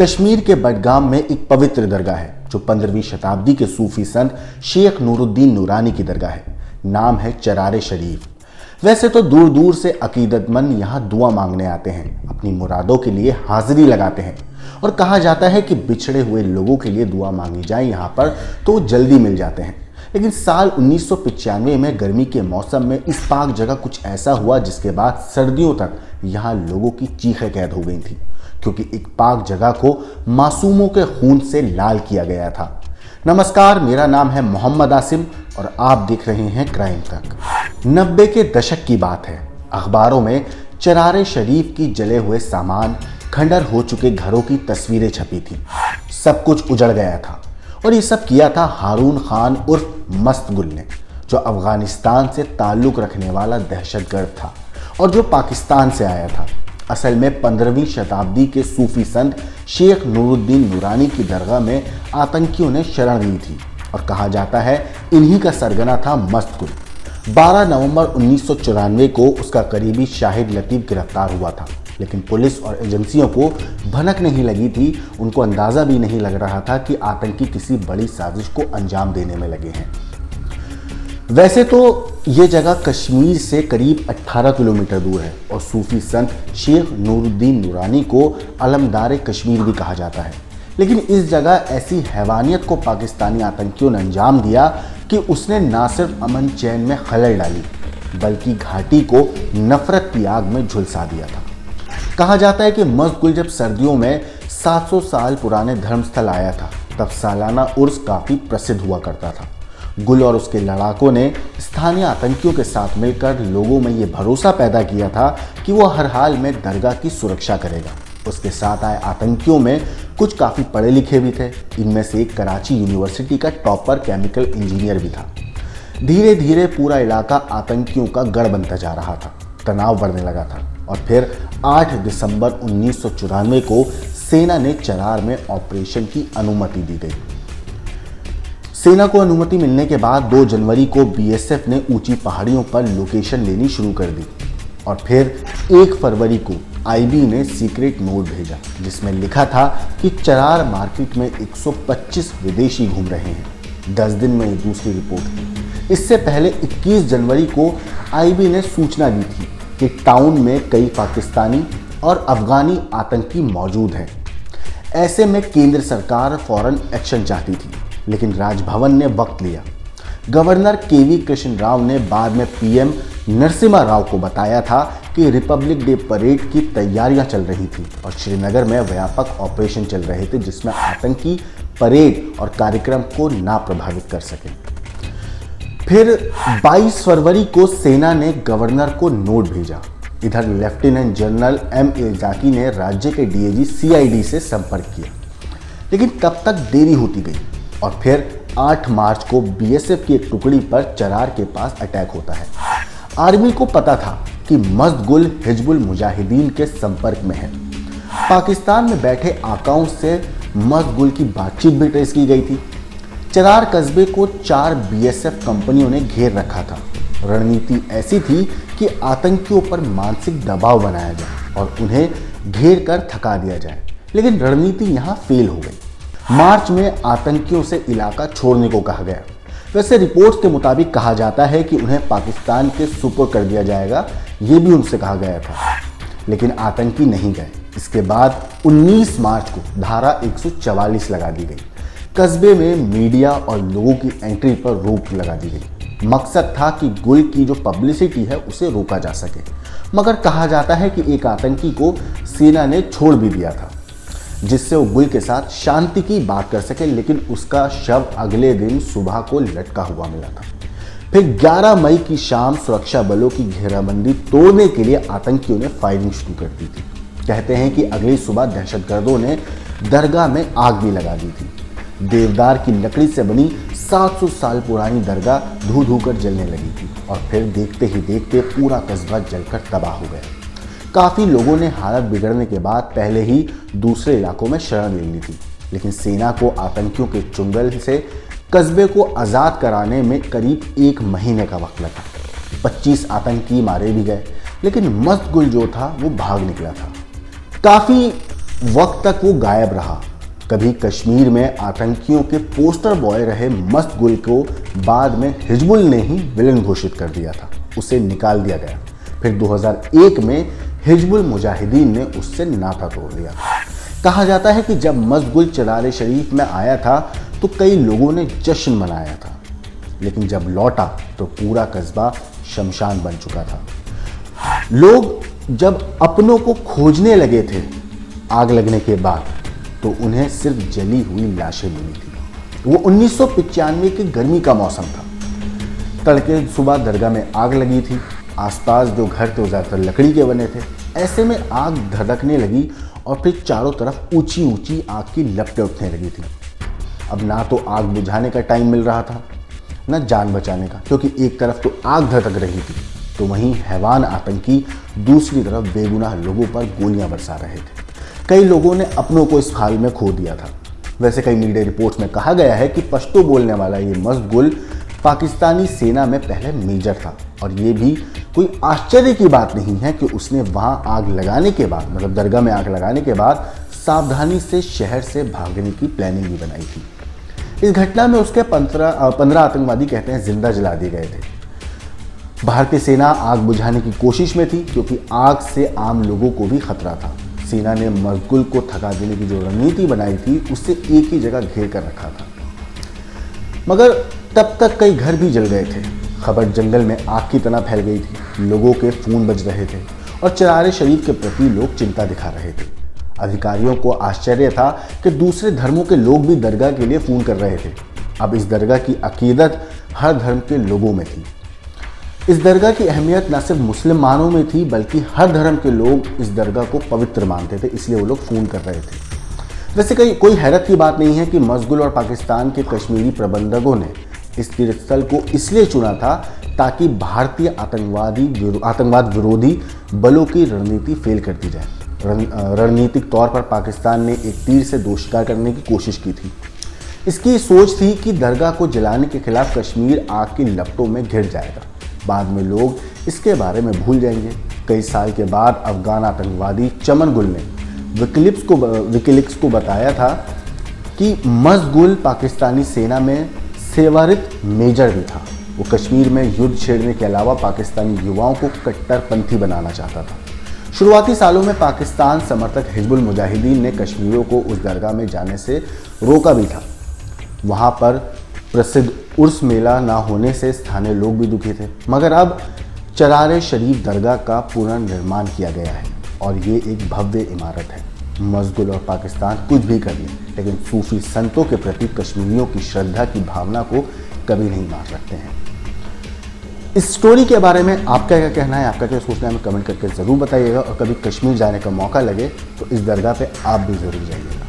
कश्मीर के बडगाम में एक पवित्र दरगाह है जो 15वीं शताब्दी के सूफी संत शेख नूरुद्दीन नूरानी की दरगाह है। नाम है चरार शरीफ। वैसे तो दूर दूर से अकीदतमंद यहाँ दुआ मांगने आते हैं, अपनी मुरादों के लिए हाजिरी लगाते हैं और कहा जाता है कि बिछड़े हुए लोगों के लिए दुआ मांगी जाए यहाँ पर तो जल्दी मिल जाते हैं। लेकिन साल 1995 में गर्मी के मौसम में इस पाक जगह कुछ ऐसा हुआ जिसके बाद सर्दियों तक यहाँ लोगों की चीखें कैद हो गई थी, क्योंकि एक पाक जगह को मासूमों के खून से लाल किया गया था। नमस्कार, मेरा नाम है मोहम्मद आसिम और आप देख रहे हैं क्राइम तक। 90 के दशक की बात है। अखबारों में चरार शरीफ की जले हुए सामान, खंडर हो चुके घरों की तस्वीरें छपी थी। सब कुछ उजड़ गया था और ये सब किया था हारून खान उर्फ मस्त गुल ने, जो अफगानिस्तान से ताल्लुक रखने वाला दहशतगर्द था और जो पाकिस्तान से आया था। असल में 15वीं शताब्दी के सूफी संत शेख नूरुद्दीन नूरानी की दरगाह में आतंकियों ने शरण ली थी और कहा जाता है इन्हीं का सरगना था मस्त गुल। 12 नवंबर 1994 को उसका करीबी शाहिद लतीफ़ गिरफ्तार हुआ था, लेकिन पुलिस और एजेंसियों को भनक नहीं लगी थी। उनको अंदाज़ा भी नहीं लग रहा था कि आतंकी किसी बड़ी साजिश को अंजाम देने में लगे हैं। वैसे तो ये जगह कश्मीर से करीब 18 किलोमीटर दूर है और सूफी संत शेख नूरुद्दीन नूरानी को अलमदार कश्मीर भी कहा जाता है। लेकिन इस जगह ऐसी हैवानियत को पाकिस्तानी आतंकियों ने अंजाम दिया कि उसने ना सिर्फ अमन चैन में खलल डाली, बल्कि घाटी को नफरत की आग में झुलसा दिया था। कहा जाता है कि मस्त गुल जब सर्दियों में 700 साल पुराने धर्मस्थल आया था, तब सालाना उर्स काफ़ी प्रसिद्ध हुआ करता था। गुल और उसके लड़ाकों ने स्थानीय आतंकियों के साथ मिलकर लोगों में ये भरोसा पैदा किया था कि वो हर हाल में दरगाह की सुरक्षा करेगा। उसके साथ आए आतंकियों में कुछ काफ़ी पढ़े लिखे भी थे। इनमें से एक कराची यूनिवर्सिटी का टॉपर केमिकल इंजीनियर भी था। धीरे धीरे पूरा इलाका आतंकियों का गढ़ बनता जा रहा था, तनाव बढ़ने लगा था और फिर 8 दिसंबर 1994 को सेना ने चरार में ऑपरेशन की अनुमति दी गई। सेना को अनुमति मिलने के बाद 2 जनवरी को बीएसएफ ने ऊंची पहाड़ियों पर लोकेशन लेनी शुरू कर दी और फिर 1 फरवरी को आईबी ने सीक्रेट नोट भेजा जिसमें लिखा था कि चरार मार्केट में 125 विदेशी घूम रहे हैं। 10 दिन में दूसरी रिपोर्ट थी। इससे पहले 21 जनवरी को आईबी ने सूचना दी थी कि टाउन में कई पाकिस्तानी और अफगानी आतंकी मौजूद हैं। ऐसे में केंद्र सरकार फौरन एक्शन चाहती थी, लेकिन राजभवन ने वक्त लिया। गवर्नर केवी कृष्ण राव ने बाद में पीएम नरसिम्हा राव को बताया था कि रिपब्लिक डे परेड की तैयारियां चल रही थी और श्रीनगर में व्यापक ऑपरेशन चल रहे थे जिसमें आतंकी परेड और कार्यक्रम को ना प्रभावित कर सके। फिर 22 फरवरी को सेना ने गवर्नर को नोट भेजा। इधर लेफ्टिनेंट जनरल एम.ए. जाकी ने राज्य के डीआईजी सीआईडी से संपर्क किया, लेकिन तब तक देरी होती गई और फिर 8 मार्च को बीएसएफ की एक टुकड़ी पर चरार के पास अटैक होता है। आर्मी को पता था कि मस्त गुल हिजबुल मुजाहिदीन के संपर्क में है। पाकिस्तान में बैठे आकाओं से मस्त गुल की बातचीत भी ट्रेस की गई थी। चरार कस्बे को 4 बीएसएफ कंपनियों ने घेर रखा था। रणनीति ऐसी थी कि आतंकियों पर मानसिक दबाव बनाया जाए और उन्हें घेर कर थका दिया जाए, लेकिन रणनीति यहाँ फेल हो गई। मार्च में आतंकियों से इलाका छोड़ने को कहा गया। वैसे रिपोर्ट्स के मुताबिक कहा जाता है कि उन्हें पाकिस्तान के सुपुर्द कर दिया जाएगा, ये भी उनसे कहा गया था, लेकिन आतंकी नहीं गए। इसके बाद 19 मार्च को धारा 144 लगा दी गई। कस्बे में मीडिया और लोगों की एंट्री पर रोक लगा दी गई। मकसद था कि गुल की जो पब्लिसिटी है उसे रोका जा सके, मगर कहा जाता है कि एक आतंकी को सेना ने छोड़ भी दिया था जिससे वो गुल के साथ शांति की बात कर सके, लेकिन उसका शव अगले दिन सुबह को लटका हुआ मिला था। फिर 11 मई की शाम सुरक्षा बलों की घेराबंदी तोड़ने के लिए आतंकियों ने फायरिंग शुरू कर दी थी। कहते हैं कि अगली सुबह दहशतगर्दों ने दरगाह में आग भी लगा दी थी। देवदार की लकड़ी से बनी 700 साल पुरानी दरगाह धू धू कर जलने लगी थी और फिर देखते ही देखते पूरा कस्बा जलकर तबाह हो गया। काफ़ी लोगों ने हालत बिगड़ने के बाद पहले ही दूसरे इलाकों में शरण ले ली थी, लेकिन सेना को आतंकियों के चुंगल से कस्बे को आज़ाद कराने में करीब 1 महीने का वक्त लगा। 25 आतंकी मारे भी गए, लेकिन मस्त गुल जो था वो भाग निकला था। काफ़ी वक्त तक वो गायब रहा। कभी कश्मीर में आतंकियों के पोस्टर बॉय रहे मस्त गुल को बाद में हिजबुल ने ही विलन घोषित कर दिया था, उसे निकाल दिया गया। फिर 2001 में हिजबुल मुजाहिदीन ने उससे नाता तोड़ दिया। कहा जाता है कि जब मस्त गुल चरारे शरीफ में आया था तो कई लोगों ने जश्न मनाया था, लेकिन जब लौटा तो पूरा कस्बा शमशान बन चुका था। लोग जब अपनों को खोजने लगे थे आग लगने के बाद, तो उन्हें सिर्फ जली हुई लाशें मिली थी। वो 1995 की गर्मी का मौसम था। तड़के सुबह दरगाह में आग लगी थी। आसपास जो घर थे वो ज़्यादातर लकड़ी के बने थे। ऐसे में आग धधकने लगी और फिर चारों तरफ ऊंची ऊंची आग की लपटें उठने लगी थी। अब ना तो आग बुझाने का टाइम मिल रहा था, ना जान बचाने का, क्योंकि एक तरफ तो आग धधक रही थी तो वहीं हैवान आतंकी दूसरी तरफ बेगुनाह लोगों पर गोलियां बरसा रहे थे। कई लोगों ने अपनों को इस हाल में खो दिया था। वैसे कई मीडिया रिपोर्ट्स में कहा गया है कि पश्तो बोलने वाला ये मस्त गुल पाकिस्तानी सेना में पहले मेजर था, और ये भी कोई आश्चर्य की बात नहीं है कि उसने वहां आग लगाने के बाद, मतलब दरगाह में आग लगाने के बाद सावधानी से शहर से भागने की प्लानिंग भी बनाई थी। इस घटना में उसके 15 आतंकवादी कहते हैं जिंदा जला दिए गए थे। भारतीय सेना आग बुझाने की कोशिश में थी क्योंकि आग से आम लोगों को भी खतरा था। सेना ने मजगुल को थका देने की जो रणनीति बनाई थी उससे एक ही जगह घेर कर रखा था, मगर तब तक कई घर भी जल गए थे। खबर जंगल में आग की तरह फैल गई थी। लोगों के फोन बज रहे थे और चरारे शरीफ के प्रति लोग चिंता दिखा रहे थे। अधिकारियों को आश्चर्य था कि दूसरे धर्मों के लोग भी दरगाह के लिए फोन कर रहे थे। अब इस दरगाह की अकीदत हर धर्म के लोगों में थी। इस दरगाह की अहमियत न सिर्फ मुसलमानों में थी बल्कि हर धर्म के लोग इस दरगाह को पवित्र मानते थे, इसलिए वो लोग फ़ोन कर रहे थे। वैसे कोई हैरत की बात नहीं है कि मजगुल और पाकिस्तान के कश्मीरी प्रबंधकों ने इस तीर्थस्थल को इसलिए चुना था ताकि भारतीय आतंकवाद विरोधी बलों की रणनीति फेल कर दी जाए। रणनीतिक तौर पर पाकिस्तान ने एक तीर से दो शिकार करने की कोशिश की थी। इसकी सोच थी कि दरगाह को जलाने के खिलाफ कश्मीर आग की लपटों में घिर जाएगा, बाद में लोग इसके बारे में भूल जाएंगे। कई साल के बाद अफगान आतंकवादी चमन गुल ने विकिलीक्स को बताया था कि मजगुल पाकिस्तानी सेना में सेवारत मेजर भी था। वो कश्मीर में युद्ध छेड़ने के अलावा पाकिस्तानी युवाओं को कट्टरपंथी बनाना चाहता था। शुरुआती सालों में पाकिस्तान समर्थक हिजबुल मुजाहिदीन ने कश्मीरियों को उस दरगाह में जाने से रोका भी था। वहाँ पर प्रसिद्ध उर्स मेला ना होने से स्थानीय लोग भी दुखी थे, मगर अब चरारे शरीफ दरगाह का पुनर्निर्माण किया गया है और ये एक भव्य इमारत है। मजगुल और पाकिस्तान कुछ भी कर लें, लेकिन सूफी संतों के प्रति कश्मीरियों की श्रद्धा की भावना को कभी नहीं मार सकते हैं। इस स्टोरी के बारे में आपका क्या कहना है, आपका क्या सोचना है, हमें कमेंट करके ज़रूर बताइएगा। और कभी कश्मीर जाने का मौका लगे तो इस दरगाह पे आप भी ज़रूर जाइए।